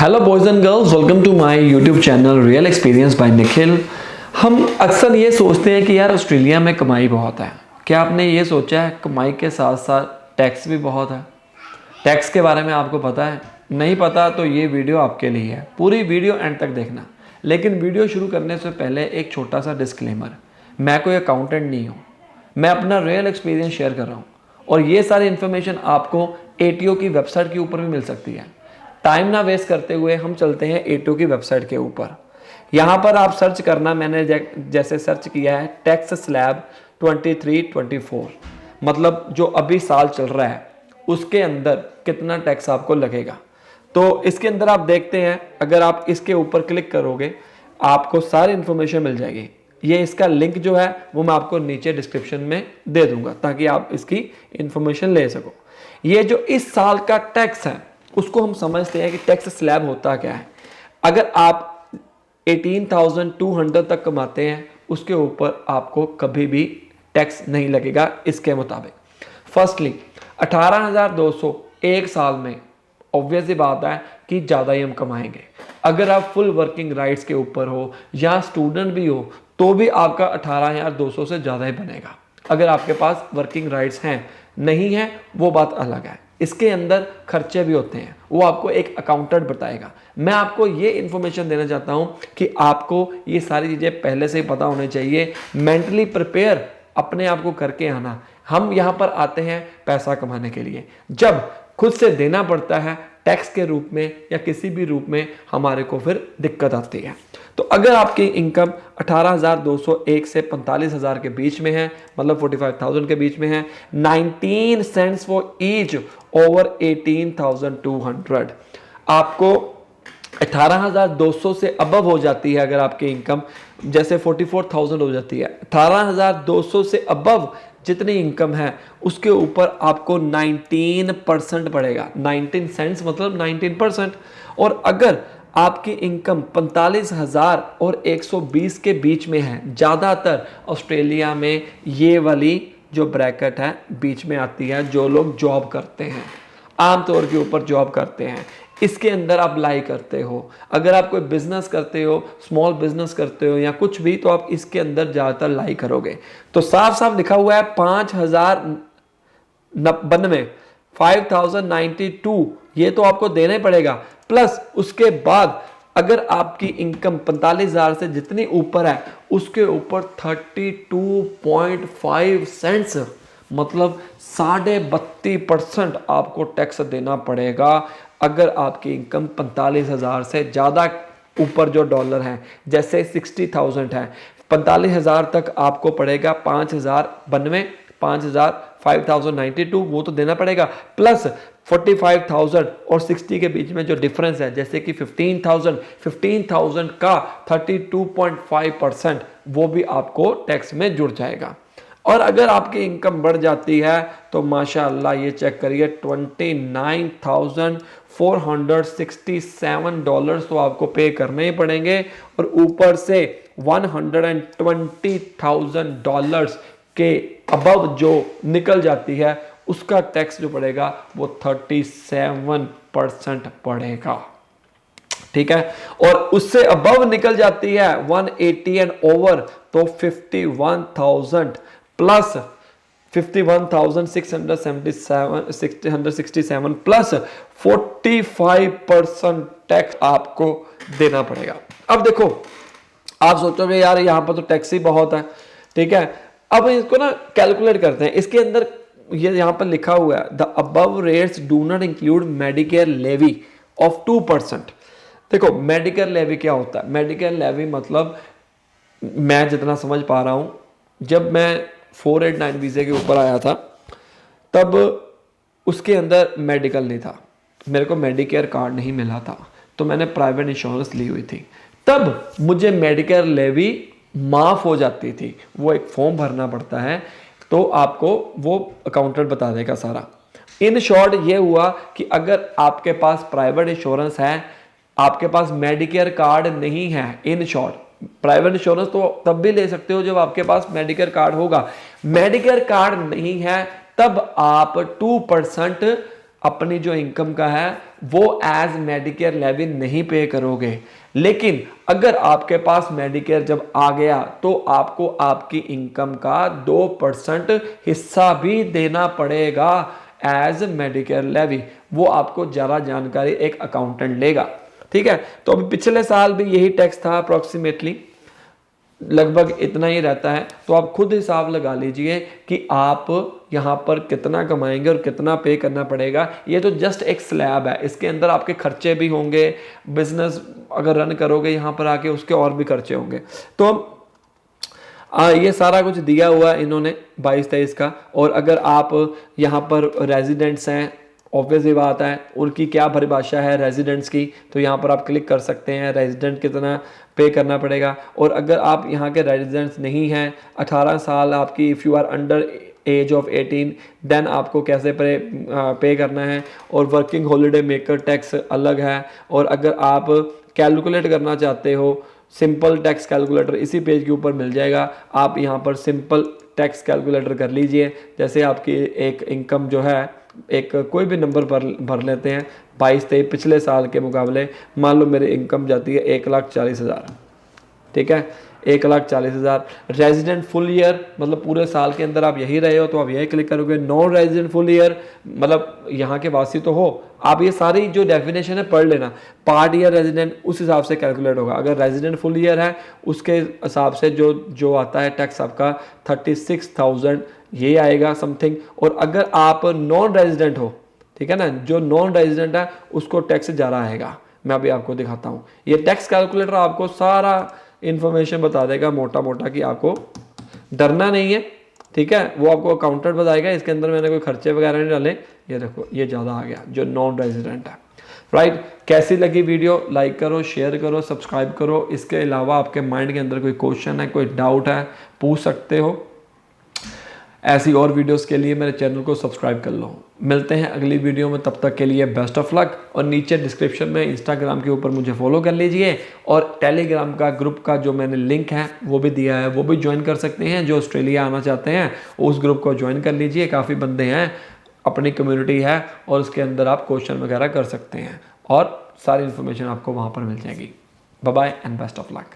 Hello boys and girls, welcome to my YouTube channel real experience by Nikhil. हम अक्सर ये सोचते हैं कि यार ऑस्ट्रेलिया में कमाई बहुत है। क्या आपने ये सोचा है कमाई के साथ साथ टैक्स भी बहुत है? टैक्स के बारे में आपको पता है? नहीं पता तो ये वीडियो आपके लिए है, पूरी वीडियो एंड तक देखना। लेकिन वीडियो शुरू करने से पहले एक छोटा सा डिस्क्लेमर, मैं कोई अकाउंटेंट नहीं हूँ, मैं अपना रियल एक्सपीरियंस शेयर कर रहा हूँ और ये सारी इन्फॉर्मेशन आपको एटीओ की वेबसाइट के ऊपर भी मिल सकती है। टाइम ना वेस्ट करते हुए हम चलते हैं एटीओ की वेबसाइट के ऊपर। यहाँ पर आप सर्च करना, मैंने जैसे सर्च किया है टैक्स स्लैब 23-24, मतलब जो अभी साल चल रहा है उसके अंदर कितना टैक्स आपको लगेगा। तो इसके अंदर आप देखते हैं, अगर आप इसके ऊपर क्लिक करोगे आपको सारी इन्फॉर्मेशन मिल जाएगी। ये इसका लिंक जो है वो मैं आपको नीचे डिस्क्रिप्शन में दे दूंगा ताकि आप इसकी इन्फॉर्मेशन ले सको। ये जो इस साल का टैक्स है उसको हम समझते हैं कि टैक्स स्लैब होता क्या है। अगर आप 18,200 तक कमाते हैं उसके ऊपर आपको कभी भी टैक्स नहीं लगेगा इसके मुताबिक। फर्स्टली 18,200 एक साल में, ऑब्वियस ही बात है कि ज़्यादा ही हम कमाएंगे। अगर आप फुल वर्किंग राइट्स के ऊपर हो या स्टूडेंट भी हो तो भी आपका 18,200 से ज़्यादा ही बनेगा। अगर आपके पास वर्किंग राइट्स हैं, नहीं है वो बात अलग है। इसके अंदर खर्चे भी होते हैं, वो आपको एक अकाउंटेंट बताएगा। मैं आपको ये इन्फॉर्मेशन देना चाहता हूँ कि आपको ये सारी चीज़ें पहले से ही पता होनी चाहिए। मेंटली प्रिपेयर अपने आप को करके आना। हम यहाँ पर आते हैं पैसा कमाने के लिए, जब खुद से देना पड़ता है टैक्स के रूप में या किसी भी रूप में, हमारे को फिर दिक्कत आती है। तो अगर आपकी इनकम 18,201 से 45,000 के बीच में है, मतलब 45,000 के बीच में है, 19 सेंट्स फॉर ईच ओवर 18,200, आपको 18,200 से अबव हो जाती है। अगर आपकी इनकम जैसे 44,000 हो जाती है, 18,200 से अबव जितनी इनकम है उसके ऊपर आपको 19% पड़ेगा। 19 सेंट्स मतलब 19%। और अगर आपकी इनकम 45,000 और 120 के बीच में है, ज़्यादातर ऑस्ट्रेलिया में ये वाली जो ब्रैकेट है बीच में आती है, जो लोग जॉब करते हैं, आमतौर के ऊपर जॉब करते हैं, इसके अंदर आप लाई करते हो। अगर आप कोई बिजनेस करते हो, स्मॉल बिजनेस करते हो या कुछ भी, तो आप इसके अंदर ज़्यादातर लाई करोगे। तो साफ साफ लिखा हुआ है 5,092, 5,092, ये तो आपको देना ही पड़ेगा। प्लस उसके बाद अगर आपकी इनकम 45,000 से जितनी ऊपर है उसके ऊपर 32.5 सेंट्स, मतलब 32.5% आपको टैक्स देना पड़ेगा। अगर आपकी इनकम 45,000 से ज़्यादा ऊपर जो डॉलर है, जैसे 60,000 है, 45,000 तक आपको पड़ेगा 5,092, 5,092, वो तो देना पड़ेगा। प्लस 45,000 और 60 के बीच में जो डिफरेंस है, जैसे कि 15,000 का 32.5% वो भी आपको टैक्स में जुड़ जाएगा। और अगर आपकी इनकम बढ़ जाती है तो माशाअल्लाह ये चेक करिए, $29,467 तो आपको पे करने ही पड़ेंगे। और ऊपर से $120,000 के अबव जो निकल जाती है उसका टैक्स जो पड़ेगा वो 37% पड़ेगा। ठीक है। और उससे अबव निकल जाती है 180 एंड ओवर तो 51,000 प्लस 51,667 प्लस 45% टैक्स आपको देना पड़ेगा। अब देखो, आप सोचोगे यार यहाँ पर तो टैक्स ही बहुत है, ठीक है। अब इसको ना कैलकुलेट करते हैं। इसके अंदर ये यहाँ पर लिखा हुआ है, the above rates do not include Medicare levy of 2%। देखो मेडिकेयर लेवी क्या होता है? मेडिकेयर लेवी मतलब, मैं जितना समझ पा रहा हूँ, जब मैं 489 वीज़े के ऊपर आया था तब उसके अंदर मेडिकल नहीं था, मेरे को मेडिकेयर कार्ड नहीं मिला था, तो मैंने प्राइवेट इंश्योरेंस ली हुई थी। तब मुझे मेडिकेयर लेवी माफ़ हो जाती थी। वो एक फॉर्म भरना पड़ता है, तो आपको वो अकाउंटेंट बता देगा सारा। इन शॉर्ट ये हुआ कि अगर आपके पास प्राइवेट इंश्योरेंस है, आपके पास मेडिकेयर कार्ड नहीं है, इन शॉर्ट प्राइवेट इंश्योरेंस तो तब भी ले सकते हो जब आपके पास मेडिकेयर कार्ड होगा। मेडिकेयर कार्ड नहीं है तब आप 2% अपनी जो इनकम का है वो एज मेडिकेयर लेवी नहीं पे करोगे, लेकिन अगर आपके पास मेडिकेयर जब आ गया तो आपको आपकी इनकम का 2% हिस्सा भी देना पड़ेगा एज मेडिकेयर लेवी। वो आपको ज़्यादा जानकारी एक अकाउंटेंट लेगा, ठीक है। तो अभी पिछले साल भी यही टैक्स था, अप्रोक्सीमेटली लगभग इतना ही रहता है। तो आप खुद हिसाब लगा लीजिए कि आप यहाँ पर कितना कमाएंगे और कितना पे करना पड़ेगा। ये तो जस्ट एक स्लैब है, इसके अंदर आपके खर्चे भी होंगे, बिजनेस अगर रन करोगे यहाँ पर आके उसके और भी खर्चे होंगे। तो ये सारा कुछ दिया हुआ है इन्होंने 22-23 का। और अगर आप यहाँ पर रेजिडेंट्स हैं, ऑब्वियस ही बात है उनकी क्या परिभाषा है रेजिडेंट्स की, तो यहाँ पर आप क्लिक कर सकते हैं रेजिडेंट कितना पे करना पड़ेगा। और अगर आप यहाँ के रेजिडेंट्स नहीं हैं, 18 साल आपकी, if you are under age of 18 then आपको कैसे पे करना है। और वर्किंग हॉलीडे मेकर टैक्स अलग है। और अगर आप कैलकुलेट करना चाहते हो, सिंपल टैक्स कैलकुलेटर इसी पेज के ऊपर मिल जाएगा, आप यहाँ पर सिंपल टैक्स कैलकुलेटर कर लीजिए। जैसे आपकी एक इनकम जो है, एक कोई भी नंबर भर लेते हैं 22-23 पिछले साल के मुकाबले, मान लो मेरी इनकम जाती है 1,40,000, ठीक है, 1,40,000। रेजिडेंट फुल ईयर मतलब पूरे साल के अंदर आप यही रहे हो तो आप यही क्लिक करोगे। नॉन रेजिडेंट फुल ईयर मतलब यहाँ के वासी तो हो, आप ये सारी जो डेफिनेशन है पढ़ लेना। पार्ट ईयर रेजिडेंट उस हिसाब से कैलकुलेट होगा। अगर रेजिडेंट फुल ईयर है उसके हिसाब से जो आता है टैक्स आपका 36,000 ये आएगा समथिंग। और अगर आप नॉन रेजिडेंट हो, ठीक है ना, जो नॉन रेजिडेंट है उसको टैक्स ज़्यादा आएगा। मैं अभी आपको दिखाता हूँ, ये टैक्स कैलकुलेटर आपको सारा इन्फॉर्मेशन बता देगा मोटा मोटा, कि आपको डरना नहीं है, ठीक है। वो आपको अकाउंटेंट बताएगा, इसके अंदर मैंने कोई खर्चे वगैरह नहीं डाले। ये देखो ये ज़्यादा आ गया जो नॉन रेजिडेंट है, राइट। कैसी लगी वीडियो, लाइक करो, शेयर करो, सब्सक्राइब करो। इसके अलावा आपके माइंड के अंदर कोई क्वेश्चन है, कोई डाउट है, पूछ सकते हो। ऐसी और वीडियोस के लिए मेरे चैनल को सब्सक्राइब कर लो। मिलते हैं अगली वीडियो में, तब तक के लिए बेस्ट ऑफ लक। और नीचे डिस्क्रिप्शन में इंस्टाग्राम के ऊपर मुझे फॉलो कर लीजिए, और टेलीग्राम का ग्रुप का जो मैंने लिंक है वो भी दिया है, वो भी ज्वाइन कर सकते हैं। जो ऑस्ट्रेलिया आना चाहते हैं उस ग्रुप को ज्वाइन कर लीजिए, काफ़ी बंदे हैं, अपनी कम्युनिटी है, और उसके अंदर आप क्वेश्चन वगैरह कर सकते हैं और सारी इन्फॉर्मेशन आपको वहाँ पर मिल जाएगी। Bye bye and best of luck.